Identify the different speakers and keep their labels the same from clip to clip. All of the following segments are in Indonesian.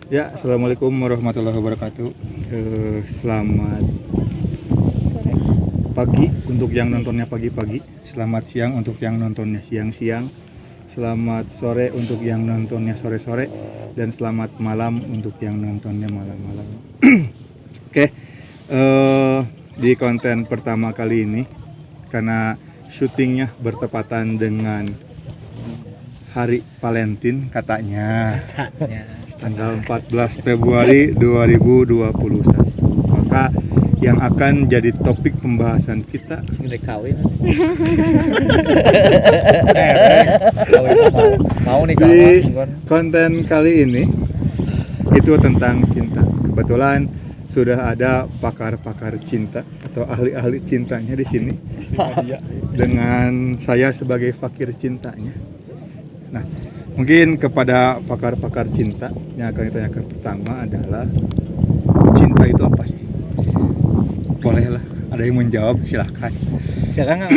Speaker 1: Ya, assalamualaikum warahmatullahi wabarakatuh. Selamat pagi untuk yang nontonnya pagi-pagi. Selamat siang untuk yang nontonnya siang-siang. Selamat sore untuk yang nontonnya sore-sore. Dan selamat malam untuk yang nontonnya malam-malam. Oke, di konten pertama kali ini, karena syutingnya bertepatan dengan Hari Valentine katanya. Tanggal 14 Februari 2021. Maka yang akan jadi topik pembahasan kita
Speaker 2: kawin.
Speaker 3: Mau nih
Speaker 1: di konten kali ini itu tentang cinta. Kebetulan sudah ada pakar-pakar cinta atau ahli-ahli cintanya di sini dengan saya sebagai fakir cintanya. Nah, mungkin kepada pakar-pakar cinta yang akan ditanyakan pertama adalah cinta itu apa sih? Bolehlah, ada yang menjawab, silahkan.
Speaker 2: Silakan nggak?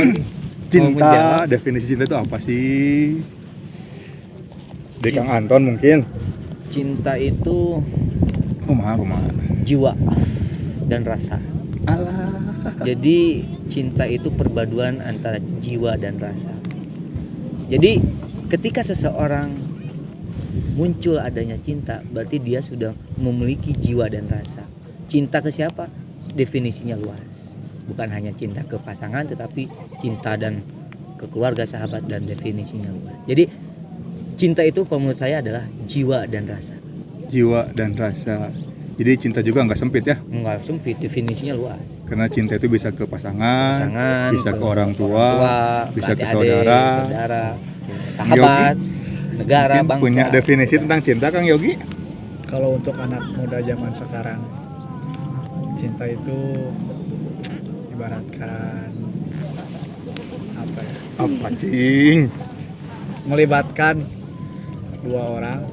Speaker 1: Cinta, definisi cinta itu apa sih? Dari Kang Anton mungkin.
Speaker 2: Cinta itu
Speaker 1: Kumaha.
Speaker 2: jiwa dan rasa.
Speaker 1: Alah.
Speaker 2: Jadi cinta itu perpaduan antara jiwa dan rasa. Jadi ketika seseorang muncul adanya cinta, berarti dia sudah memiliki jiwa dan rasa. Cinta ke siapa? Definisinya luas. Bukan hanya cinta ke pasangan, tetapi cinta dan ke keluarga, sahabat, dan definisinya luas. Jadi cinta itu kalau menurut saya adalah jiwa dan rasa.
Speaker 1: Jiwa dan rasa. Jadi cinta juga nggak sempit ya?
Speaker 2: Enggak sempit, definisinya luas.
Speaker 1: Karena cinta itu bisa ke pasangan, bisa ke orang tua, bisa ke
Speaker 2: adik-adik,
Speaker 1: saudara,
Speaker 2: sahabat, negara,
Speaker 1: mungkin
Speaker 2: bangsa.
Speaker 1: punya definisi tentang cinta, Kang Yogi?
Speaker 3: Kalau untuk anak muda zaman sekarang, cinta itu ibaratkan apa ya?
Speaker 1: Apa cing?
Speaker 3: Melibatkan dua orang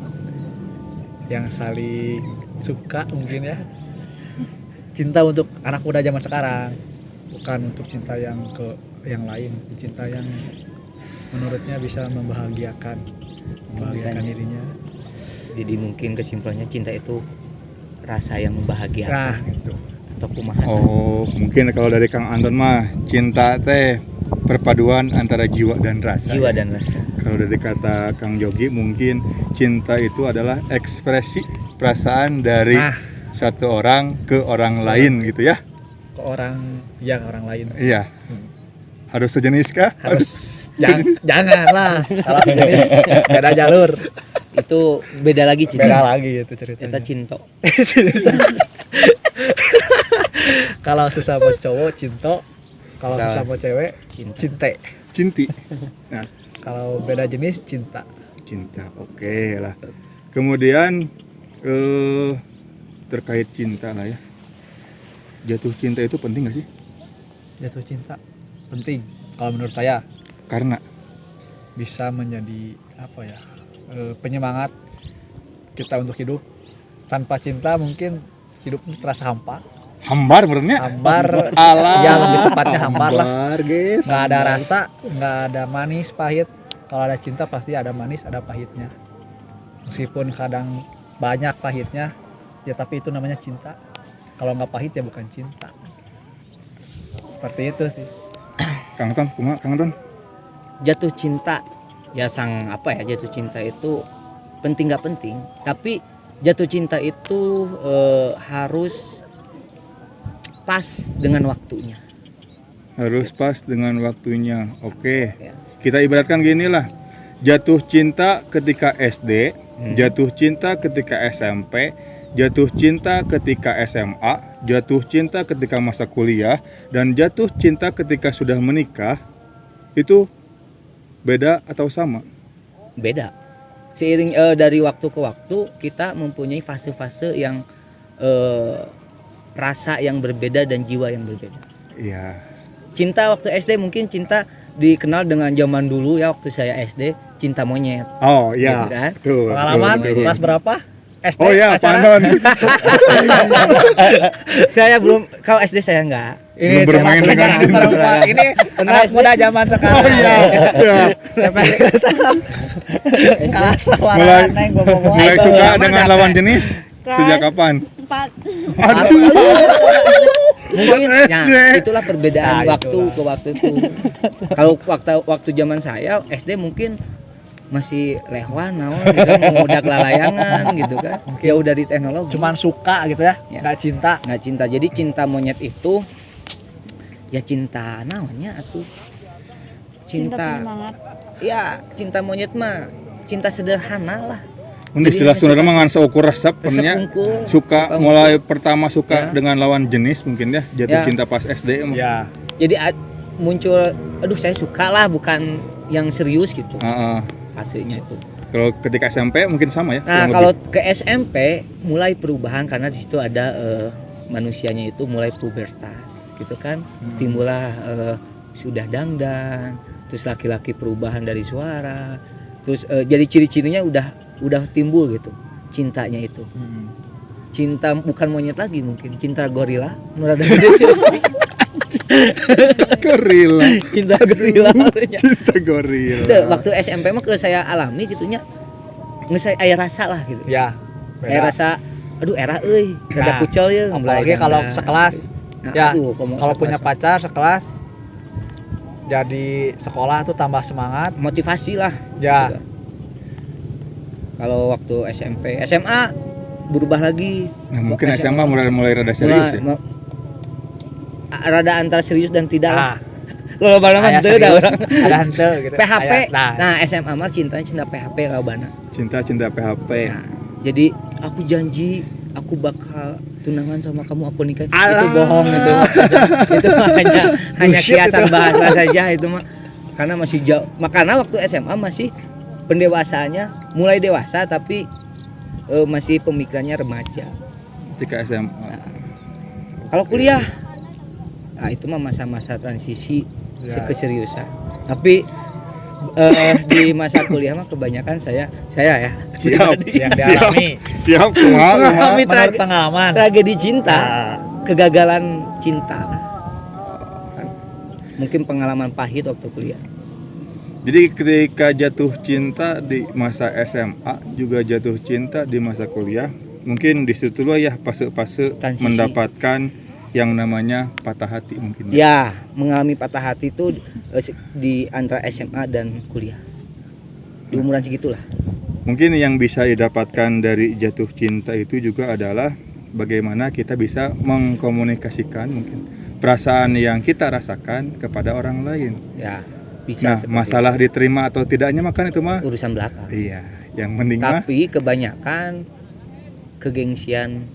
Speaker 3: yang saling suka mungkin ya. Cinta untuk anak muda zaman sekarang, bukan untuk cinta yang ke yang lain, cinta yang menurutnya bisa membahagiakan dirinya.
Speaker 2: Jadi mungkin kesimpulannya cinta itu rasa yang membahagiakan.
Speaker 3: Nah, gitu.
Speaker 2: Atau kumaha.
Speaker 1: Oh, mungkin kalau dari Kang Anton mah cinta teh perpaduan antara jiwa dan rasa.
Speaker 2: Jiwa dan rasa.
Speaker 1: Kalau dari kata Kang Yogi mungkin cinta itu adalah ekspresi perasaan dari satu orang ke orang lain gitu ya.
Speaker 3: Ke orang yang orang lain.
Speaker 1: Iya. Harus sejenis kah?
Speaker 3: Harus janganlah salah sejenis, beda jalur.
Speaker 2: Itu beda lagi cinta.
Speaker 3: Beda lagi itu ceritanya.
Speaker 2: Kita cinta.
Speaker 3: Kalau sesama cowok cinta, kalau sesama cewek cinte.
Speaker 1: Cinti. Nah,
Speaker 3: kalau beda jenis cinta.
Speaker 1: Cinta, oke lah. Kemudian terkait cinta lah ya. Jatuh cinta itu penting gak sih?
Speaker 3: Jatuh cinta penting kalau menurut saya,
Speaker 1: Karena
Speaker 3: bisa menjadi apa ya, penyemangat kita untuk hidup. Tanpa cinta mungkin hidup terasa hampa.
Speaker 1: hambar menurutnya.
Speaker 3: Hambar,
Speaker 1: Alah.
Speaker 3: ya lebih tepatnya hambar lah.
Speaker 1: Guys.
Speaker 3: Nggak ada rasa, nggak ada manis pahit. Kalau ada cinta pasti ada manis, ada pahitnya. Meskipun kadang banyak pahitnya, ya tapi itu namanya cinta. Kalau nggak pahit ya bukan cinta. Seperti itu sih.
Speaker 1: Kang Anton, kumaha Kang Anton?
Speaker 2: Jatuh cinta ya jatuh cinta itu penting nggak penting, tapi jatuh cinta itu harus pas dengan waktunya.
Speaker 1: Harus pas dengan waktunya. Oke.
Speaker 2: Ya.
Speaker 1: Kita ibaratkan gini lah. Jatuh cinta ketika SD, jatuh cinta ketika SMP, jatuh cinta ketika SMA, jatuh cinta ketika masa kuliah, dan jatuh cinta ketika sudah menikah. Itu beda atau sama?
Speaker 2: Beda. Seiring dari waktu ke waktu kita mempunyai fase-fase yang rasa yang berbeda dan jiwa yang berbeda.
Speaker 1: Iya.
Speaker 2: Cinta waktu SD mungkin cinta dikenal dengan zaman dulu ya, waktu saya SD cinta monyet.
Speaker 1: Oh iya.
Speaker 2: Gitu kan?
Speaker 1: Betul,
Speaker 3: Pengalaman
Speaker 1: betul.
Speaker 3: kelas berapa? SD
Speaker 1: Oh iya,
Speaker 3: pacaran?
Speaker 1: Pandon.
Speaker 2: Saya belum, kalau SD saya enggak.
Speaker 3: Ini
Speaker 1: Belum bermain
Speaker 3: saya
Speaker 1: dengan
Speaker 3: perempuan.
Speaker 2: cinta.
Speaker 3: Ini anak muda zaman sekarang.
Speaker 1: Oh iya. Iya.
Speaker 3: Kalah
Speaker 1: Mulai
Speaker 3: sawaran neng ngomong.
Speaker 1: mulai suka dengan lawan jenis. Sejak kapan?
Speaker 4: 4.
Speaker 2: Mungkin
Speaker 1: SD.
Speaker 2: itulah perbedaan
Speaker 3: Nah,
Speaker 2: waktu ke waktu itu. Kalau waktu zaman saya SD mungkin masih lehwan naon gitu kan, mengudak lalayangan gitu kan. Jauh dari teknologi.
Speaker 3: Cuman suka gitu ya,
Speaker 2: Ya.
Speaker 3: nggak cinta.
Speaker 2: nggak cinta. Jadi cinta monyet itu ya cinta naonnya atuh. Cinta
Speaker 4: penyemangat.
Speaker 2: ya cinta monyet mah cinta sederhana lah.
Speaker 1: Ini
Speaker 2: Jadi
Speaker 1: istilah Sunda
Speaker 2: suka-
Speaker 1: mah ngan seukur resep
Speaker 2: resep
Speaker 1: nya.
Speaker 2: unggul.
Speaker 1: Suka
Speaker 2: Suka
Speaker 1: mulai pertama suka
Speaker 2: Ya.
Speaker 1: dengan lawan jenis mungkin ya, jatuh
Speaker 2: Ya.
Speaker 1: cinta pas SD mah.
Speaker 3: Ya,
Speaker 2: Jadi muncul aduh saya suka lah, bukan yang serius gitu
Speaker 1: Heeh.
Speaker 2: fasenya itu.
Speaker 1: Kalau ketika SMP mungkin sama ya.
Speaker 2: Nah,
Speaker 1: kurang
Speaker 2: kalau
Speaker 1: lebih.
Speaker 2: ke SMP mulai perubahan karena di situ ada manusianya itu mulai pubertas, gitu kan. Timbullah sudah dangdan, terus laki-laki perubahan dari suara, terus jadi ciri-cirinya udah timbul gitu, cintanya itu. Cinta bukan monyet lagi, mungkin cinta gorila. Menurut gede sih.
Speaker 1: gorila.
Speaker 2: Cinta gorila.
Speaker 1: Cinta gorila.
Speaker 2: Itu waktu SMP mah ke saya alami gitunya, ngesai aya rasa lah gitu.
Speaker 3: ya.
Speaker 2: Aya rasa aduh era euy, rada
Speaker 3: Nah,
Speaker 2: kucel ya.
Speaker 3: Apalagi kalau sekelas,
Speaker 2: Nah,
Speaker 3: ya.
Speaker 2: aduh, ngomong
Speaker 3: Kalau
Speaker 2: sekelas.
Speaker 3: punya pacar sekelas, jadi sekolah tuh tambah semangat.
Speaker 2: Motivasi lah.
Speaker 3: Ya.
Speaker 2: Gitu. Kalau waktu SMP, SMA berubah lagi.
Speaker 1: Nah, mungkin SMA mulai rada serius ya.
Speaker 2: Rada antara serius dan tidak lah.
Speaker 3: Nah,
Speaker 2: Lolobana mah
Speaker 3: aya
Speaker 2: teu da
Speaker 3: serius,
Speaker 2: urang.
Speaker 3: ada henteu gitu.
Speaker 2: PHP.
Speaker 3: Aya-
Speaker 2: Nah, SMA mah cintanya cinta PHP lolobana.
Speaker 1: Cinta PHP.
Speaker 2: Nah, jadi aku janji aku bakal tunangan sama kamu, aku nikah.
Speaker 1: Alah.
Speaker 2: Itu bohong itu. Itu mah hanya
Speaker 3: Bullshit
Speaker 2: kiasan
Speaker 3: itu.
Speaker 2: bahasa saja itu mah. Karena masih jauh. Makanya waktu SMA masih pendewasaannya mulai dewasa tapi masih pemikirannya remaja.
Speaker 1: Ketika SMA.
Speaker 2: Kalau kuliah, nah itu mah masa-masa transisi
Speaker 3: Ya.
Speaker 2: keseriusan. Tapi di masa kuliah mah kebanyakan saya ya
Speaker 1: Siap.
Speaker 3: Yang dialami.
Speaker 1: Siap kumaha.
Speaker 2: Mengalami
Speaker 3: Menurut pengalaman.
Speaker 2: tragedi cinta,
Speaker 3: Nah,
Speaker 2: kegagalan cinta. Kan? Mungkin pengalaman pahit waktu kuliah.
Speaker 1: Jadi ketika jatuh cinta di masa SMA, juga jatuh cinta di masa kuliah, mungkin di situ lah ya fase-fase
Speaker 2: Transisi.
Speaker 1: mendapatkan yang namanya patah hati mungkin.
Speaker 2: Ya, mengalami patah hati itu di antara SMA dan kuliah. Di umuran segitulah.
Speaker 1: Mungkin yang bisa didapatkan dari jatuh cinta itu juga adalah bagaimana kita bisa mengkomunikasikan mungkin perasaan yang kita rasakan kepada orang lain.
Speaker 2: Ya, bisa
Speaker 1: Nah,
Speaker 2: seperti
Speaker 1: masalah diterima atau tidaknya makan itu mah
Speaker 2: itu. Urusan belakang.
Speaker 1: iya, yang penting mah
Speaker 2: Tapi kebanyakan kegengsian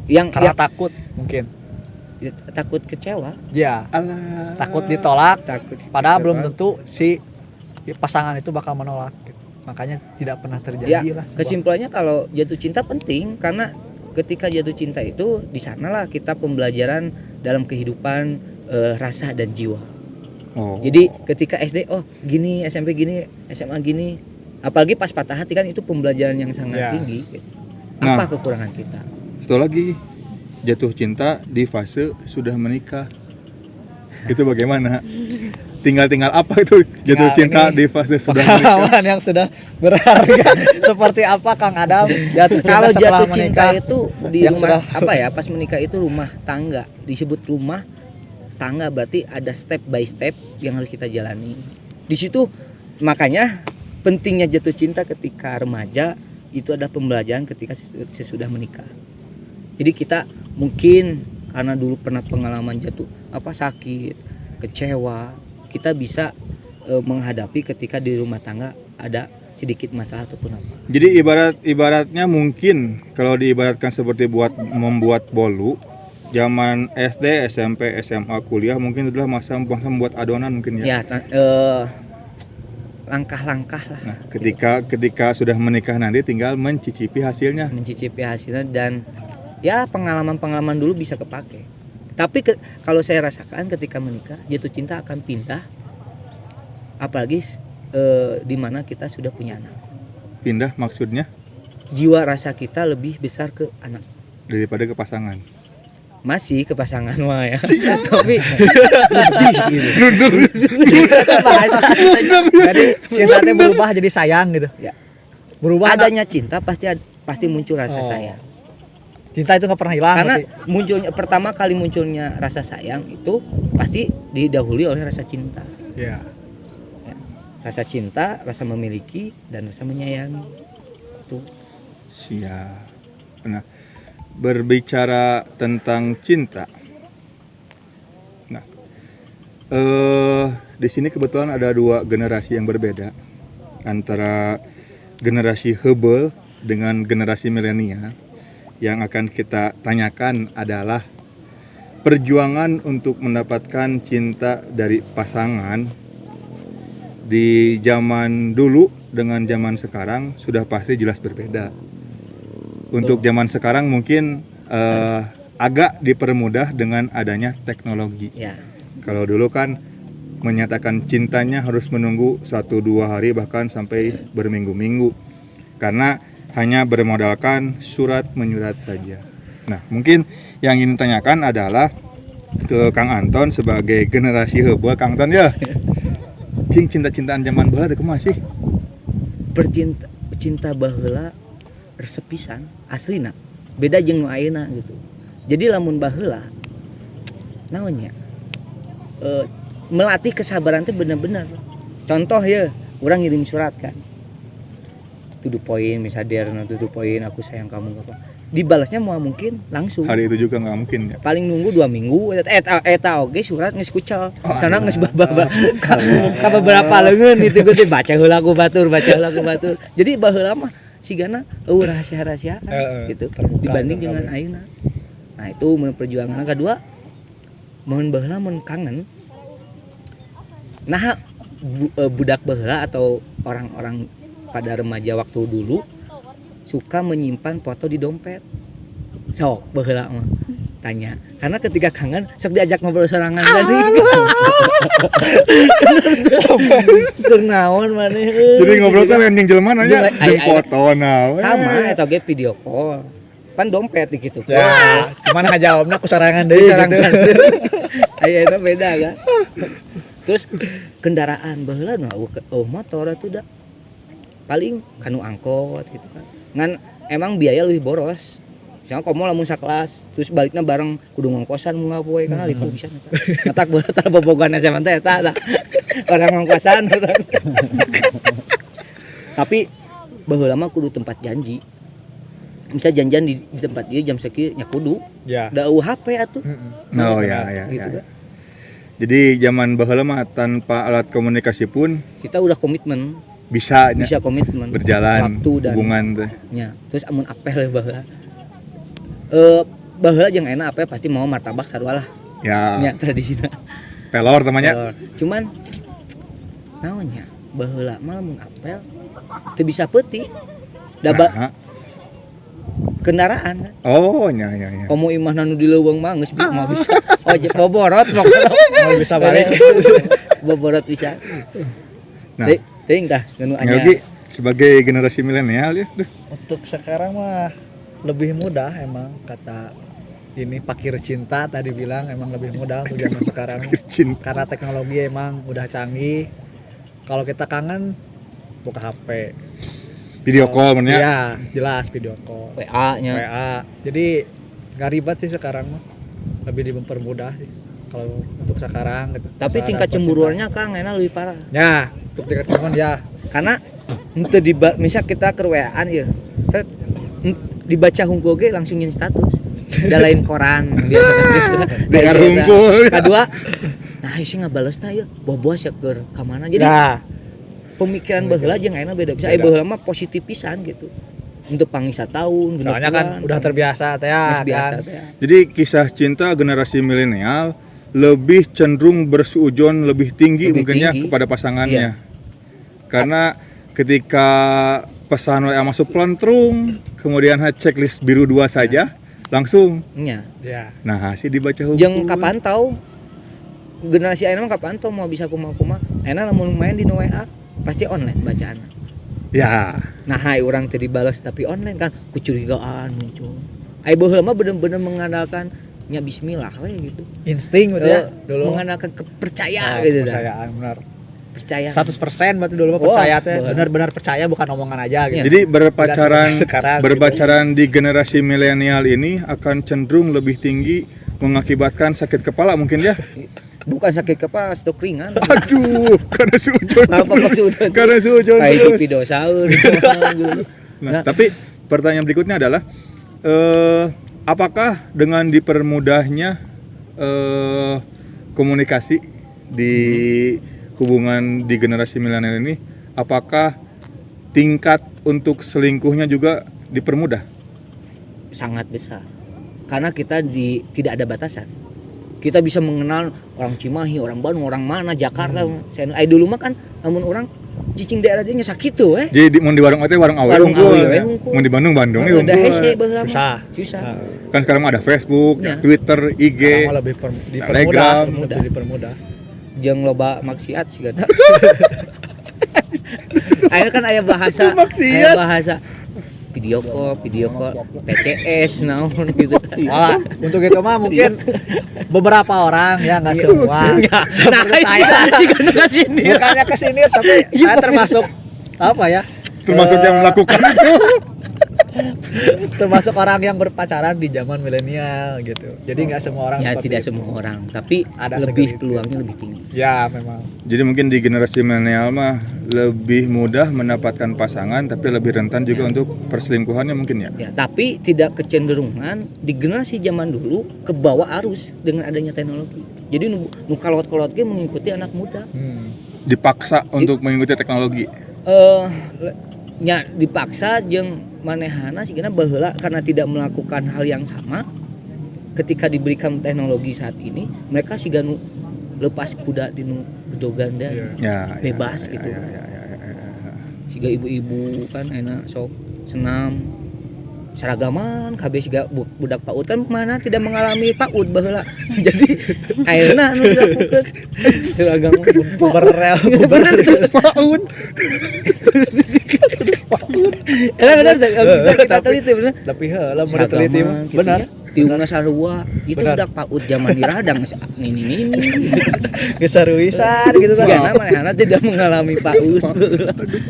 Speaker 2: yang
Speaker 3: karena
Speaker 2: ya,
Speaker 3: takut mungkin.
Speaker 2: takut kecewa,
Speaker 3: Ya,
Speaker 1: alah.
Speaker 3: takut ditolak.
Speaker 2: takut
Speaker 3: Padahal
Speaker 2: kecewa.
Speaker 3: belum tentu si pasangan itu bakal menolak. Gitu. Makanya tidak pernah terjadi
Speaker 2: Ya,
Speaker 3: lah. sebuah-
Speaker 2: kesimpulannya kalau jatuh cinta penting karena ketika jatuh cinta itu di sanalah kita pembelajaran dalam kehidupan rasa dan jiwa.
Speaker 1: Oh.
Speaker 2: Jadi ketika SD oh gini, SMP gini, SMA gini, apalagi pas patah hati kan itu pembelajaran yang sangat
Speaker 3: Ya.
Speaker 2: tinggi. Gitu.
Speaker 1: Nah.
Speaker 2: Apa kekurangan kita?
Speaker 1: Satu lagi, jatuh cinta di fase sudah menikah. Itu bagaimana? Tinggal apa itu jatuh
Speaker 3: Nah,
Speaker 1: cinta
Speaker 3: ini
Speaker 1: di fase sudah menikah?
Speaker 3: Pengalaman yang sudah berharga. Seperti apa Kang Adam jatuh cinta
Speaker 2: Kalau
Speaker 3: setelah
Speaker 2: jatuh cinta
Speaker 3: menikah?
Speaker 2: itu di
Speaker 3: Yang
Speaker 2: rumah
Speaker 3: sudah-
Speaker 2: apa ya? Pas menikah itu rumah tangga. Disebut rumah tangga berarti ada step by step yang harus kita jalani. Di situ makanya pentingnya jatuh cinta ketika remaja itu ada pembelajaran ketika sesudah menikah. Jadi kita mungkin karena dulu pernah pengalaman jatuh sakit, kecewa, kita bisa menghadapi ketika di rumah tangga ada sedikit masalah ataupun apa.
Speaker 1: Jadi ibaratnya mungkin kalau diibaratkan seperti membuat bolu, zaman SD, SMP, SMA, kuliah mungkin adalah masa membuat adonan mungkin ya.
Speaker 2: Ya, langkah-langkah lah
Speaker 1: Nah, ketika sudah menikah nanti tinggal mencicipi hasilnya.
Speaker 2: mencicipi hasilnya dan ya pengalaman-pengalaman dulu bisa kepake. Tapi kalau saya rasakan ketika menikah jatuh cinta akan pindah, apalagi di mana kita sudah punya anak.
Speaker 1: Pindah maksudnya
Speaker 2: Jiwa rasa kita lebih besar ke anak.
Speaker 1: daripada ke pasangan.
Speaker 2: Masih ke pasangan mah ya. Tapi lebih gitu. Bahasa.
Speaker 3: Jadi cinta teh berubah jadi sayang gitu.
Speaker 2: Ya.
Speaker 3: Berubah
Speaker 2: Adanya cinta pasti pasti muncul rasa
Speaker 3: Oh.
Speaker 2: sayang.
Speaker 3: Cinta itu nggak pernah hilang.
Speaker 2: Karena
Speaker 3: berarti.
Speaker 2: pertama kali munculnya rasa sayang itu pasti didahului oleh rasa cinta.
Speaker 3: Iya.
Speaker 2: Ya. Rasa cinta, rasa memiliki, dan rasa menyayangi. Itu.
Speaker 1: Siap. Nah, berbicara tentang cinta. Nah, di sini kebetulan ada dua generasi yang berbeda antara generasi Hubble dengan generasi milenial. Yang akan kita tanyakan adalah perjuangan untuk mendapatkan cinta dari pasangan di zaman dulu dengan zaman sekarang sudah pasti jelas berbeda. Untuk zaman sekarang mungkin agak dipermudah dengan adanya teknologi.
Speaker 2: Ya.
Speaker 1: Kalau dulu kan menyatakan cintanya harus menunggu 1-2 hari bahkan sampai berminggu-minggu karena hanya bermodalkan surat menyurat saja. Nah, mungkin yang ingin tanyakan adalah ke Kang Anton sebagai generasi Hubble. Kang Anton ya, cing cinta-cintaan zaman baheula teh kumaha sih?
Speaker 2: Cinta baheula resep pisan aslina. Beda jeung nu ayeuna gitu. Jadi lamun baheula naon nya? Melatih kesabaran teh bener-bener. Contoh ya, orang ngirim surat kan. To the point, misalnya to the point, aku sayang kamu apa. Dibalasnya mau mungkin langsung.
Speaker 1: Hari itu juga nggak mungkin ya.
Speaker 2: Paling nunggu 2 minggu eta oge surat geus kucal. Sana geus baba. Ka beberapa leungeun itu gue baca heula ku batur. Jadi baheula mah sigana rahasia-rahasia gitu dibanding dengan ayeuna. Nah, itu mun perjuangan kedua mun baheula mun kangen. Nah, budak baheula atau orang-orang pada remaja waktu dulu suka menyimpan foto di dompet. Sok baheula mah tanya. Karena ketika kangen sok diajak ngobrol sorangan tadi. Keur naon maneh.
Speaker 1: Jadi ngobrol teh lain jeung jelema nanya jeung foto we.
Speaker 2: Sama eta ge video call. Kan dompet gitu.
Speaker 3: Ya, cuman ngajawabna ku sarangan deui
Speaker 2: Sorangan.
Speaker 3: gitu.
Speaker 2: Aya eta beda kan. Terus kendaraan baheula mah motor atuh da. Paling kanu angkot gitu kan. Ngan emang biaya lebih boros. Misalnya komo lamun sakelas, terus baliknya bareng kudu ngongkosan mun ngapoe kan lipu bisa eta. Matak bola tah bobogan SMA teh eta. Orang ngongkosan orang. Tapi baheula mah kudu tempat janji. Bisa janjian di tempat ieu jam sekieu nya kudu.
Speaker 3: Ya.
Speaker 2: Da HP atuh.
Speaker 1: Oh ya.
Speaker 2: Gitu kan.
Speaker 1: Jadi zaman baheula mah tanpa alat komunikasi pun
Speaker 2: Kita udah komitmen,
Speaker 1: bisa
Speaker 2: komitmen
Speaker 1: berjalan
Speaker 2: waktu dan
Speaker 1: hubungan teh.
Speaker 2: nya. Terus amun apel baheula. Baheula jeung ayeuna apel pasti mau martabak sarua lah.
Speaker 1: Ya,
Speaker 2: Nya tradisina.
Speaker 1: pelor temannya.
Speaker 2: Cuman naon nya? Baheula mah lamun apel teu bisa peuti. Da
Speaker 1: Nah,
Speaker 2: kendaraan kan.
Speaker 1: oh nya.
Speaker 2: Komo imahna nu di leuweung mah geus mah bisa. Oh, boborot mah.
Speaker 3: Mau bisa balik.
Speaker 2: Boborot bisa.
Speaker 1: Nah,
Speaker 2: Teuing tah nu anyar.
Speaker 1: Yogi sebagai generasi milenial ya,
Speaker 3: Untuk sekarang mah lebih mudah emang kata ini pakir cinta tadi bilang emang lebih mudah untuk zaman sekarang
Speaker 1: cinta.
Speaker 3: karena teknologi emang udah canggih. Kalau kita kangen buka HP.
Speaker 1: Video call men ya.
Speaker 3: Iya, jelas video call.
Speaker 2: WA nya.
Speaker 3: WA. Jadi nggak ribet sih sekarang mah. Lebih dipermudah sih kalau untuk sekarang gitu.
Speaker 2: Tapi
Speaker 3: Masalah
Speaker 2: tingkat
Speaker 3: percintaan.
Speaker 2: cemburuannya Kang enak lebih parah.
Speaker 3: Ya, untuk tingkat cemburu ya.
Speaker 2: Karena untuk misal kita ke WA-an ya. Dibaca hungkul ge langsung nyin status. Da lain koran biasa gitu.
Speaker 1: Dengar hungkul.
Speaker 2: Kedua, nah sih ngabalesna ya bobos ya keur ka mana. Jadi
Speaker 3: Nah,
Speaker 2: pemikiran baheula jeung ayeuna beda. Bisa baheula mah positif pisan gitu. Untuk pangisa tahun, genep
Speaker 3: soalnya kan
Speaker 2: bulan,
Speaker 3: udah terbiasa teh ya.
Speaker 2: biasa
Speaker 3: Kan?
Speaker 2: teh.
Speaker 1: Jadi kisah cinta generasi milenial lebih cenderung bersuujon lebih tinggi
Speaker 2: Lebih
Speaker 1: mungkinnya
Speaker 2: tinggi.
Speaker 1: kepada pasangannya.
Speaker 2: Iya.
Speaker 1: Karena ketika pesan WA masuk pelantrung, kemudian checklist biru 2 saja, langsung.
Speaker 2: Nya.
Speaker 3: Ya.
Speaker 1: Nah, si dibaca hukum.
Speaker 2: Jeung kapantau generasi ayeuna mah kapantau mau bisa kumaha-kumaha. Ayeuna lamun main di WA pasti online bacaanna.
Speaker 1: Ya.
Speaker 2: Nah, hai orang tadi balas tapi online kan kecurigaan muncul. Ai baheula mah bener-bener mengandalkan nya bismillah we gitu.
Speaker 3: Insting gitu ya dulu.
Speaker 2: Mengandalkan kepercayaan gitu dah.
Speaker 3: Kepercayaan benar.
Speaker 2: percaya.
Speaker 3: 100% berarti dulu mah
Speaker 2: Wah,
Speaker 3: percaya teh.
Speaker 2: bener.
Speaker 3: Benar-benar percaya bukan omongan aja gitu.
Speaker 1: Jadi berpacaran
Speaker 3: Tidak sekarang,
Speaker 1: berpacaran di generasi milenial ini akan cenderung lebih tinggi mengakibatkan sakit kepala mungkin ya.
Speaker 2: Bukan sakit kepala, stroke ringan.
Speaker 1: Aduh, karena sujon.
Speaker 2: Apa maksudnya?
Speaker 1: Karena sujon.
Speaker 2: Kayak itu
Speaker 1: terus.
Speaker 2: video sahur.
Speaker 1: Nah, tapi pertanyaan berikutnya adalah apakah dengan dipermudahnya komunikasi di hubungan di generasi milenial ini, apakah tingkat untuk selingkuhnya juga dipermudah?
Speaker 2: Sangat besar. Karena kita tidak ada batasan. Kita bisa mengenal orang Cimahi, orang Bandung, orang mana, Jakarta. Saya dulu mah kan namun orang cicing daerah dia sakit tuh
Speaker 1: Jadi mau di warung teh warung awe
Speaker 2: Warung
Speaker 1: unggul.
Speaker 2: awe unggul.
Speaker 1: Mau di Bandung
Speaker 2: Udah
Speaker 1: unggul.
Speaker 2: hese baheula mah.
Speaker 3: Susah.
Speaker 2: Susah.
Speaker 1: Kan sekarang mah ada Facebook,
Speaker 2: Ya.
Speaker 1: Twitter, IG,
Speaker 3: Sekarang mah lebih
Speaker 1: Telegram.
Speaker 3: dipermudah.
Speaker 2: Jeung loba maksiat sih kan. Akhirnya kan aya bahasa, aya bahasa video call, PCS naon gitu.
Speaker 3: Wah, untuk itu mah mungkin beberapa orang ya nggak semua. Seperti saya. Bukannya kesini tapi saya termasuk apa ya?
Speaker 1: Termasuk yang melakukan itu.
Speaker 3: Termasuk orang yang berpacaran di zaman milenial gitu. Jadi nggak semua orang
Speaker 2: Ya
Speaker 3: seperti
Speaker 2: tidak
Speaker 3: itu.
Speaker 2: semua orang, tapi
Speaker 3: Ada
Speaker 2: lebih
Speaker 3: segelintir.
Speaker 2: peluangnya lebih tinggi.
Speaker 3: Ya memang.
Speaker 1: Jadi mungkin di generasi milenial mah lebih mudah mendapatkan pasangan tapi lebih rentan juga untuk perselingkuhannya mungkin ya.
Speaker 2: Ya, tapi tidak kecenderungan di generasi zaman dulu ke bawah arus dengan adanya teknologi. Jadi nu kalot-kalot ge mengikuti anak muda.
Speaker 1: Dipaksa untuk mengikuti teknologi.
Speaker 2: Nya dipaksa jeung manehana sigana baheula karena tidak melakukan hal yang sama. Ketika diberikan teknologi saat ini, mereka sigana lepas kuda tinu gedoganda.
Speaker 1: Ya,
Speaker 2: Bebas gitu.
Speaker 1: Ya.
Speaker 2: Siga ibu-ibu kan enak sok senam seragaman kabeh siga budak PAUD kan mana tidak mengalami PAUD baheula. Jadi ayeuna anu dilakukeun seragam
Speaker 3: Berrel.
Speaker 2: bener PAUD. Benar kita teliti bener.
Speaker 3: Tapi heula mun diteliti mah benar.
Speaker 2: Tiungna sarua itu
Speaker 3: Benar.
Speaker 2: budak PAUD zaman di radang ini.
Speaker 3: Gesaruisan gitu kan.
Speaker 2: Sigana manehna tidak mengalami PAUD.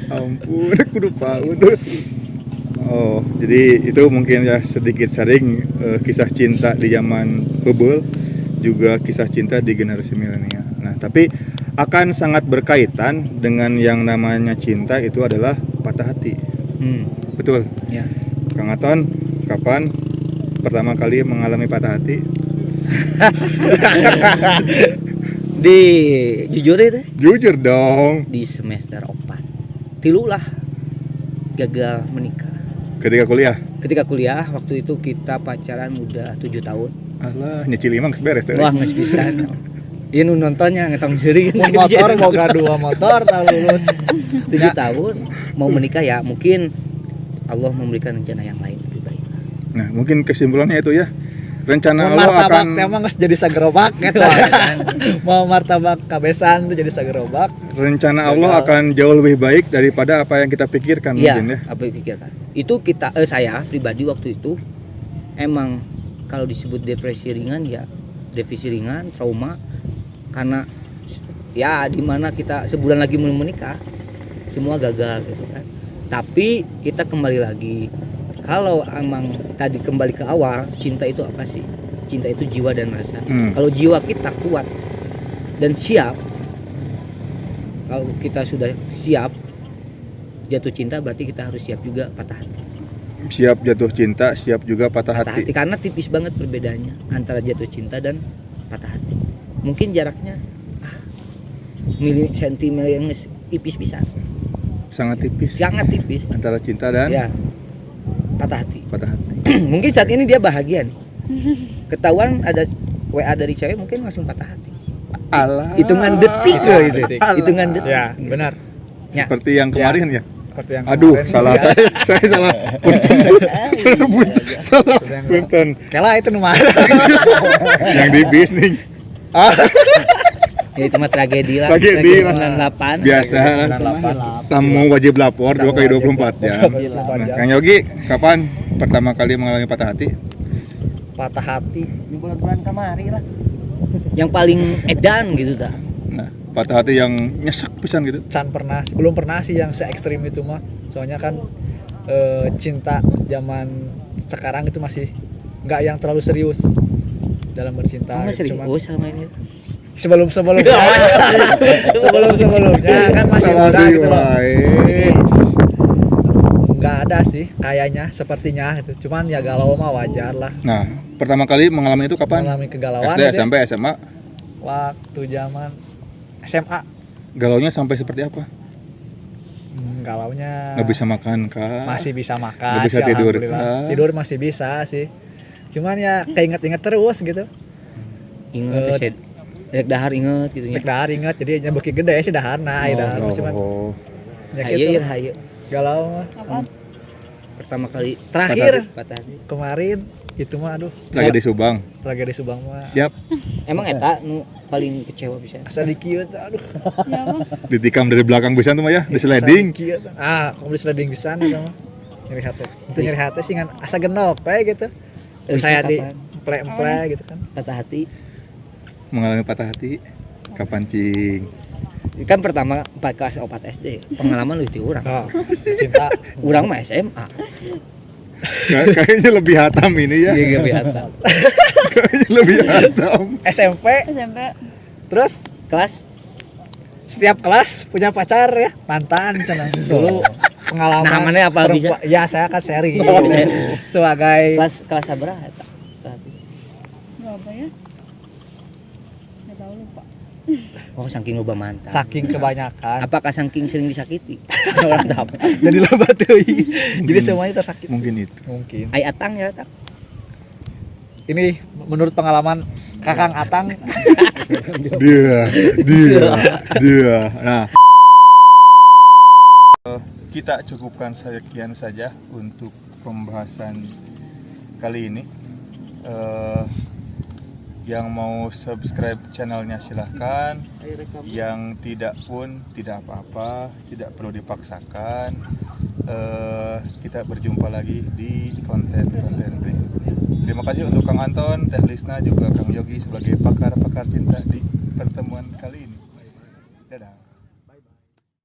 Speaker 1: Ampun, kudu PAUD. Oh, jadi itu mungkin ya sedikit sharing kisah cinta di zaman heubeuh juga kisah cinta di generasi milenial. Nah, tapi akan sangat berkaitan dengan yang namanya cinta itu adalah patah hati. Betul.
Speaker 2: Ya.
Speaker 1: Kang Aton, kapan pertama kali mengalami patah hati?
Speaker 2: Di jujur itu
Speaker 1: Jujur dong.
Speaker 2: di semester 4 tilulah gagal menikah.
Speaker 1: Ketika kuliah,
Speaker 2: Waktu itu kita pacaran udah 7 tahun.
Speaker 1: alah nyicil imang geus beres teh.
Speaker 2: Wah geus pisan. Ieu nu nontonnya ngetong seureun.
Speaker 3: Mun motor boga 2 motor tak lulus.
Speaker 2: 7 tahun mau menikah ya, mungkin Allah memberikan rencana yang lain lebih baik.
Speaker 1: Nah, mungkin kesimpulannya itu ya. Rencana
Speaker 3: Mau
Speaker 1: Allah
Speaker 3: martabak
Speaker 1: akan
Speaker 3: teh mah geus jadi sagerobak eta. Mau martabak kabesan tuh jadi sagerobak.
Speaker 1: rencana Allah akan jauh lebih baik daripada apa yang kita pikirkan
Speaker 2: Iya,
Speaker 1: mungkin ya.
Speaker 2: apa yang pikirkan? Itu saya pribadi waktu itu emang kalau disebut depresi ringan ya depresi ringan, trauma karena ya di mana kita sebulan lagi mau menikah semua gagal gitu kan. Tapi kita kembali lagi kalau emang tadi kembali ke awal, cinta itu apa sih? Cinta itu jiwa dan rasa. Kalau jiwa kita kuat dan siap, kalau kita sudah siap jatuh cinta berarti kita harus siap juga patah hati.
Speaker 1: Siap jatuh cinta, siap juga patah hati.
Speaker 2: Karena tipis banget perbedaannya antara jatuh cinta dan patah hati. Mungkin jaraknya sentimeter yang tipis bisa.
Speaker 1: Sangat tipis
Speaker 2: Sangat tipis.
Speaker 1: antara cinta dan
Speaker 2: Ya. Patah hati.
Speaker 1: Mungkin
Speaker 2: Saat ini dia bahagia nih. Ketahuan ada WA dari cewek mungkin langsung patah hati.
Speaker 1: alah.
Speaker 2: Hitungan detik loh itu. Hitungan detik.
Speaker 3: Ya, benar.
Speaker 2: Ya.
Speaker 1: Seperti yang kemarin ya.
Speaker 3: Seperti yang
Speaker 1: Aduh,
Speaker 3: kemarin.
Speaker 1: salah
Speaker 3: Ya.
Speaker 1: saya salah. Salah. Punten.
Speaker 3: Kela itu nu mana?
Speaker 1: Yang di bis nih.
Speaker 2: Ya itu mah tragedi lah.
Speaker 1: Tragedi lah.
Speaker 2: 98.
Speaker 1: Biasa.
Speaker 3: 98.
Speaker 1: Tamu wajib lapor 2x24 jam.
Speaker 3: 24
Speaker 1: Nah,
Speaker 3: jam.
Speaker 1: Kang Yogi, kapan pertama kali mengalami patah hati?
Speaker 3: Patah hati.
Speaker 2: Bulan-bulan kemari lah. Yang paling edan gitu dah.
Speaker 1: Nah, patah hati yang nyesek pisan gitu.
Speaker 3: Can pernah, belum pernah sih yang se ekstrim itu mah. Soalnya kan cinta zaman sekarang itu masih nggak yang terlalu serius dalam bercinta.
Speaker 2: Kamu
Speaker 3: gitu.
Speaker 2: serius sama ini?
Speaker 3: Sebelumnya kan masih muda gitu loh. Nggak ada sih kayaknya, sepertinya gitu. Cuman ya galau mah wajar lah.
Speaker 1: Nah, pertama kali mengalami itu kapan?
Speaker 3: Mengalami kegalauan
Speaker 1: SD,
Speaker 3: gitu ya.
Speaker 1: SMP, SMA.
Speaker 3: Waktu zaman SMA.
Speaker 1: Galaunya sampai seperti apa?
Speaker 3: Galaunya
Speaker 1: Nggak bisa makan kah?
Speaker 3: masih bisa makan.
Speaker 1: Nggak bisa
Speaker 3: sih,
Speaker 1: tidur
Speaker 3: alhamdulillah.
Speaker 1: kah?
Speaker 3: Tidur masih bisa sih. Cuman ya keinget-inget terus gitu.
Speaker 2: Ingat sih, rek dahar inget gitu nya.
Speaker 3: Tek dahar inget, jadi nya beki gede sih daharna, dahar cuman
Speaker 1: Oh.
Speaker 3: ya
Speaker 2: Hayu
Speaker 3: gitu.
Speaker 2: hayu.
Speaker 3: Galau mah.
Speaker 4: Apaan?
Speaker 2: Pertama kali
Speaker 3: Terakhir
Speaker 2: patah hati.
Speaker 3: kemarin itu mah aduh.
Speaker 1: Lagi di Subang.
Speaker 3: Tragedi Subang mah.
Speaker 1: Siap
Speaker 2: Emang eta nu paling kecewa bisa.
Speaker 3: Asa dikieu teh aduh.
Speaker 4: Ya mah.
Speaker 1: ditikam dari belakang bisa tuh mah ya, di sliding.
Speaker 3: Asa dikieu teh. Kamu di sliding di sana mah. Nyeri hati. Itu nyeri hati sih ngan asa genop we gitu. Saya di emple gitu kan.
Speaker 2: Patah hati.
Speaker 1: Mengalami patah hati. Kapan cing?
Speaker 2: Kan pertama kelas 4 SD, pengalaman lu itu urang.
Speaker 3: Cinta
Speaker 2: Urang mah SMA.
Speaker 1: Kayaknya lebih hatam ini ya.
Speaker 2: Iya biasa.
Speaker 1: Kayaknya lebih hatam.
Speaker 3: SMP
Speaker 4: SMP.
Speaker 3: terus
Speaker 2: Kelas
Speaker 3: setiap kelas punya pacar ya, mantan cenah. Dulu pengalaman.
Speaker 2: Nah, mana apa bisa?
Speaker 3: Ya saya kan seri
Speaker 2: Oh.
Speaker 3: sebagai
Speaker 2: kelas sabaraha eta?
Speaker 4: Berapa ya? Nggak tahu lupa.
Speaker 2: Oh, saking loba mantan.
Speaker 3: saking kebanyakan.
Speaker 2: Apakah saking sering disakiti? Orang tahu.
Speaker 3: Jadi loba teuing. Jadi semuanya tersakiti.
Speaker 1: Mungkin itu.
Speaker 3: Mungkin.
Speaker 2: Ai Atang ya Atang.
Speaker 3: Ini menurut pengalaman Kakang Atang
Speaker 1: Dia. Nah, kita cukupkan sekian saja untuk pembahasan kali ini. Yang mau subscribe channelnya silahkan. Yang tidak pun tidak apa-apa, tidak perlu dipaksakan. Kita berjumpa lagi di konten-konten berikutnya. Terima kasih untuk Kang Anton, Teh Lisna, juga Kang Yogi sebagai pakar-pakar cinta di pertemuan kali ini. Dadah.